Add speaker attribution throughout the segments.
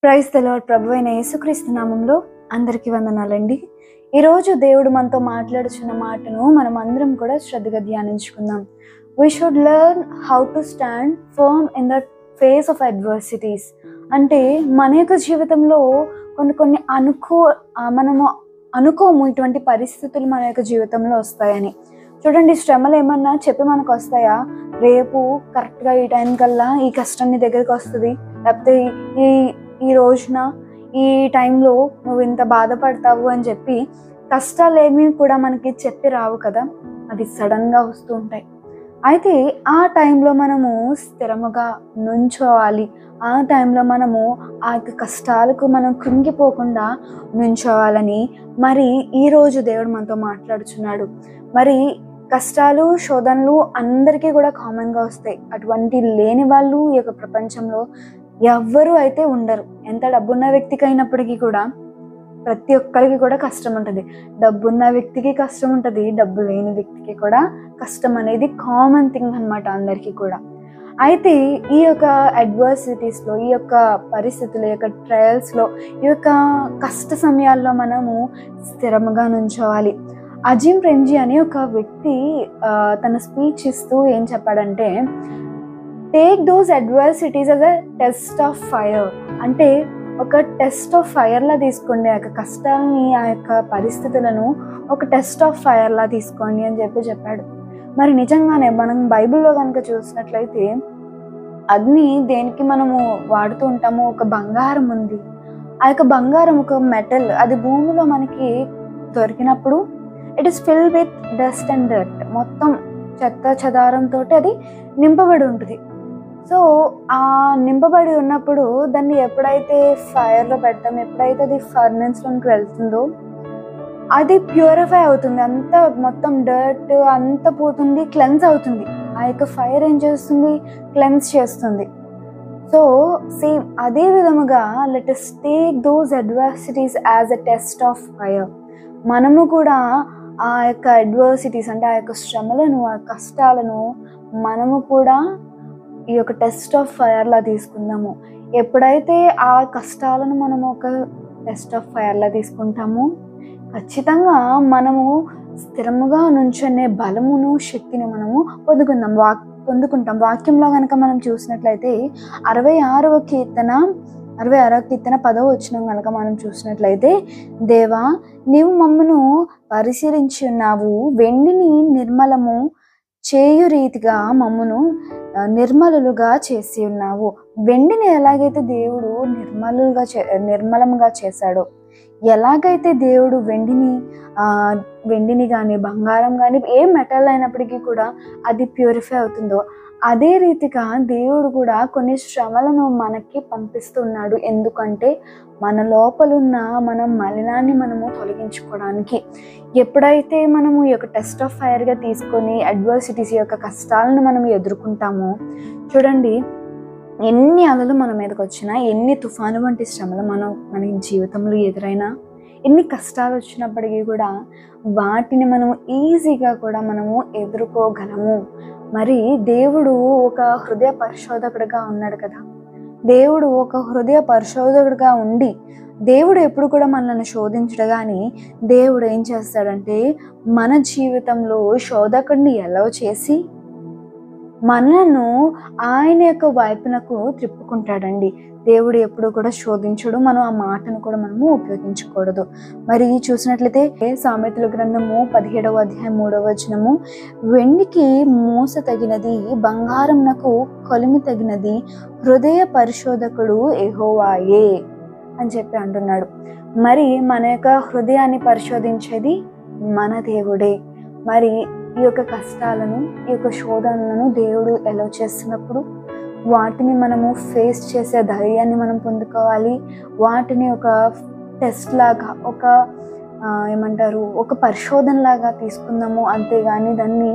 Speaker 1: Praise the lord. ప్రభువైన యేసుక్రీస్తు నామంలో అందరికీ వందనాలండి. ఈరోజు దేవుడు మనతో మాట్లాడుచున్న మాటను మనం అందరం కూడా శ్రద్ధగా ధ్యానించుకుందాం. We should learn how to stand firm in the face of adversities. అంటే మన యొక్క జీవితంలో కొన్ని మనము అనుకోము ఇటువంటి పరిస్థితులు మన యొక్క జీవితంలో వస్తాయని. చూడండి, శ్రమలు ఏమన్నా చెప్పి మనకు వస్తాయా? రేపు కరెక్ట్గా ఈ టైం కల్లా ఈ కష్టం నీ దగ్గరికి వస్తుంది, లేకపోతే ఈ రోజున ఈ టైంలో నువ్వు ఇంత బాధపడతావు అని చెప్పి కష్టాలు ఏమీ కూడా మనకి చెప్పి రావు కదా, అది సడన్గా వస్తూ ఉంటాయి. అయితే ఆ టైంలో మనము స్థిరముగా నుంచోవాలి. ఆ టైంలో మనము ఆ యొక్క కష్టాలకు మనం కృంగిపోకుండా నుంచోవాలని మరి ఈరోజు దేవుడు మనతో మాట్లాడుచున్నాడు. మరి కష్టాలు, శోధనలు అందరికీ కూడా కామన్గా వస్తాయి. అటువంటి లేని వాళ్ళు ఈ యొక్క ప్రపంచంలో ఎవ్వరూ అయితే ఉండరు. ఎంత డబ్బున్న వ్యక్తికి అయినప్పటికీ కూడా ప్రతి ఒక్కరికి కూడా కష్టం ఉంటుంది. డబ్బున్న వ్యక్తికి కష్టం ఉంటుంది, డబ్బు లేని వ్యక్తికి కూడా కష్టం అనేది కామన్ థింగ్ అనమాట అందరికీ కూడా. అయితే ఈ యొక్క అడ్వర్సిటీస్లో, ఈ యొక్క పరిస్థితుల యొక్క ట్రయల్స్లో, ఈ యొక్క కష్ట సమయాల్లో మనము స్థిరంగా నుంచోవాలి. అజిమ్ ప్రేమ్జీ అనే ఒక వ్యక్తి తన స్పీచ్ ఇస్తూ ఏం చెప్పాడంటే, take those adversities as a test of fire. అంటే ఒక టెస్ట్ ఆఫ్ ఫైర్లా తీసుకోండి, ఆ యొక్క కష్టాలని, ఆ యొక్క పరిస్థితులను ఒక టెస్ట్ ఆఫ్ ఫైర్లా తీసుకోండి అని చెప్పాడు. మరి నిజంగానే మనం బైబిల్లో కనుక చూసినట్లయితే అగ్ని దేనికి మనము వాడుతూ ఉంటాము? ఒక బంగారం ఉంది. ఆ యొక్క బంగారం ఒక మెటల్, అది భూమిలో మనకి దొరికినప్పుడు it is fill with dust and dirt. మొత్తం చెత్త చెదారంతో అది నింపబడి ఉంటుంది. సో ఆ నింపబడి ఉన్నప్పుడు దాన్ని ఎప్పుడైతే ఫైర్లో పెడతాం, ఎప్పుడైతే అది ఫర్నెన్స్లోకి వెళ్తుందో అది ప్యూరిఫై అవుతుంది. అంతా మొత్తం డర్ట్ అంతా పోతుంది, క్లెన్స్ అవుతుంది. ఆ యొక్క ఫైర్ ఏం చేస్తుంది? క్లెన్స్ చేస్తుంది. సో సేమ్ అదే విధముగా let us take those adversities as a test of fire. మనము కూడా ఆ యొక్క అడ్వర్సిటీస్ అంటే ఆ యొక్క శ్రమలను, ఆ కష్టాలను మనము కూడా ఈ యొక్క టెస్ట్ ఆఫ్ ఫైర్లా తీసుకుందాము. ఎప్పుడైతే ఆ కష్టాలను మనము ఒక టెస్ట్ ఆఫ్ ఫైర్లా తీసుకుంటామో ఖచ్చితంగా మనము స్థిరముగా నుంచునే బలమును, శక్తిని మనము పొందుకుంటాం. వాక్యంలో కనుక మనం చూసినట్లయితే 66వ కీర్తన 10వ వచనం కనుక మనం చూసినట్లయితే, దేవా నీవు మమ్మను పరిశీలించి ఉన్నావు, వెండిని నిర్మలము చేయు రీతిగా మమ్మను నిర్మలులుగా చేసి ఉన్నావు. వెండిని ఎలాగైతే దేవుడు నిర్మలంగా చేశాడో, ఎలాగైతే దేవుడు వెండిని కానీ, బంగారం కానీ, ఏ మెటల్ అయినప్పటికీ కూడా అది ప్యూరిఫై అవుతుందో, అదే రీతిగా దేవుడు కూడా కొన్ని శ్రమలను మనకి పంపిస్తున్నాడు. ఎందుకంటే మన లోపలున్న మనం మలినాన్ని మనము తొలగించుకోవడానికి. ఎప్పుడైతే మనము ఈ యొక్క టెస్ట్ ఆఫ్ ఫైర్గా తీసుకొని అడ్వర్సిటీస్ యొక్క కష్టాలను మనం ఎదుర్కొంటామో, చూడండి, ఎన్ని అలలు మన మీదకి వచ్చినా, ఎన్ని తుఫాను వంటి శ్రమలు మన జీవితంలో ఎదురైనా, ఎన్ని కష్టాలు వచ్చినప్పటికీ కూడా వాటిని మనము ఈజీగా కూడా మనము ఎదుర్కోగలము. మరి దేవుడు ఒక హృదయ పరిశోధకుడిగా ఉన్నాడు కదా. దేవుడు ఒక హృదయ పరిశోధకుడిగా ఉండి దేవుడు ఎప్పుడు కూడా మనల్ని శోధించడు. కానీ దేవుడు ఏం చేస్తాడంటే మన జీవితంలో శోధకుడిని ఎలా చేసి మనలను ఆయన యొక్క వైపునకు త్రిప్పుకుంటాడండి. దేవుడు ఎప్పుడు కూడా శోధించడు. మనం ఆ మాటను కూడా మనము ఉపయోగించకూడదు. మరి చూసినట్లయితే సామెతల గ్రంథము 17వ అధ్యాయం 3వ వచనము, వెండికి మోస తగినది, బంగారంనకు కొలిమి తగినది, హృదయ పరిశోధకుడు యెహోవాయే అని చెప్పి అంటున్నాడు. మరి మన యొక్క హృదయాన్ని పరిశోధించేది మన దేవుడే. మరి ఈ యొక్క కష్టాలను, ఈ యొక్క శోధనలను దేవుడు ఎలా చేస్తున్నప్పుడు వాటిని మనము ఫేస్ చేసే ధైర్యాన్ని మనం పొందుకోవాలి. వాటిని ఒక టెస్ట్ లాగా, ఒక పరిశోధన లాగా తీసుకుందాము. అంతేగాని దాన్ని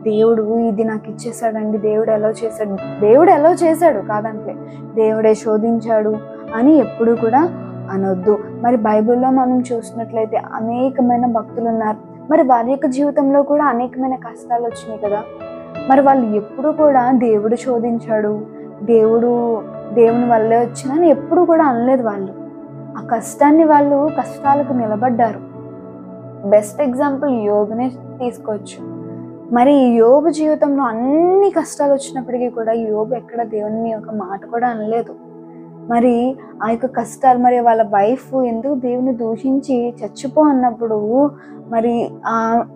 Speaker 1: దేవుడు ఇది నాకు ఇచ్చేసాడండి, దేవుడు ఎలా చేశాడు కాదంటే దేవుడే శోధించాడు అని ఎప్పుడు కూడా అనొద్దు. మరి బైబిల్లో మనం చూసినట్లయితే అనేకమైన భక్తులు ఉన్నారు. మరి వారి యొక్క జీవితంలో కూడా అనేకమైన కష్టాలు వచ్చినాయి కదా. మరి వాళ్ళు ఎప్పుడు కూడా దేవుడు శోధించాడు, దేవుడు దేవుని వల్లే వచ్చిందని ఎప్పుడు కూడా అనలేదు వాళ్ళు. ఆ కష్టాన్ని వాళ్ళు కష్టాలకు నిలబడ్డారు. బెస్ట్ ఎగ్జాంపుల్ యోబునే తీసుకోవచ్చు. మరి యోబు జీవితంలో అన్ని కష్టాలు వచ్చినప్పటికీ కూడా యోబు ఎక్కడ దేవుని ఒక మాట కూడా అనలేదు. మరి ఆ యొక్క కష్టాలు, మరి వాళ్ళ వైఫ్ ఎందుకు దేవుని దూషించి చచ్చిపో అన్నప్పుడు మరి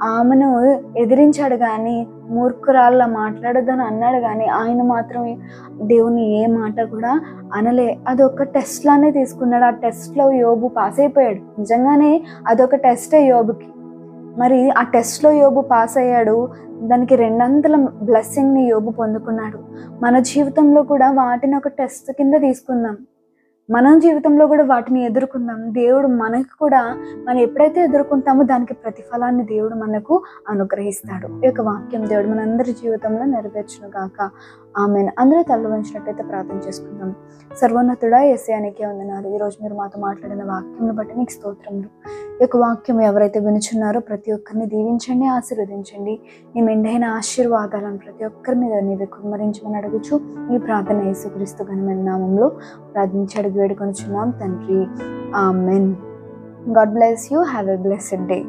Speaker 1: ఆమెను ఎదిరించాడు కానీ, మూర్ఖురాళ్ళ మాట్లాడొద్దని అన్నాడు కానీ ఆయన మాత్రం దేవుని ఏ మాట కూడా అనలే. అదొక టెస్ట్ లానే తీసుకున్నాడు. ఆ టెస్ట్లో యోబు పాస్ అయిపోయాడు. నిజంగానే అదొక టెస్టే యోబుకి. మరి ఆ టెస్ట్లో యోబు పాస్ అయ్యాడు. దానికి 200 బ్లెస్సింగ్ని యోబు పొందుకున్నాడు. మన జీవితంలో కూడా వాటిని ఒక టెస్ట్ కింద తీసుకుందాం. మన జీవితంలో కూడా వాటిని ఎదుర్కొందాం. దేవుడు మనకు కూడా మనం ఎప్పుడైతే ఎదుర్కొంటామో దానికి ప్రతిఫలాన్ని దేవుడు మనకు అనుగ్రహిస్తాడు. ఈ యొక్క వాక్యం దేవుడు మనందరి జీవితంలో నెరవేర్చును గాక. ఆమేన్. అందరూ తల వంచినట్లయితే ప్రార్థన చేసుకుందాం. సర్వోన్నతుడా యేసయ్యానికే వందనాలు. ఈరోజు మీరు మాతో మాట్లాడిన వాక్యంను బట్టి నీకు స్తోత్రములు. ఈ యొక్క వాక్యం ఎవరైతే వినుచున్నారో ప్రతి ఒక్కరిని దీవించండి, ఆశీర్వదించండి. నీ మెండైన ఆశీర్వాదాలను ప్రతి ఒక్కరి మీద నీవే కుమ్మరించమని అడుగుచు ఈ ప్రార్థన యేసుక్రీస్తు ఘనమైన నామంలో ప్రార్థించి అడిగి వేడుకొనుచున్నాం తండ్రి. Amen. God bless you. Have a blessed day.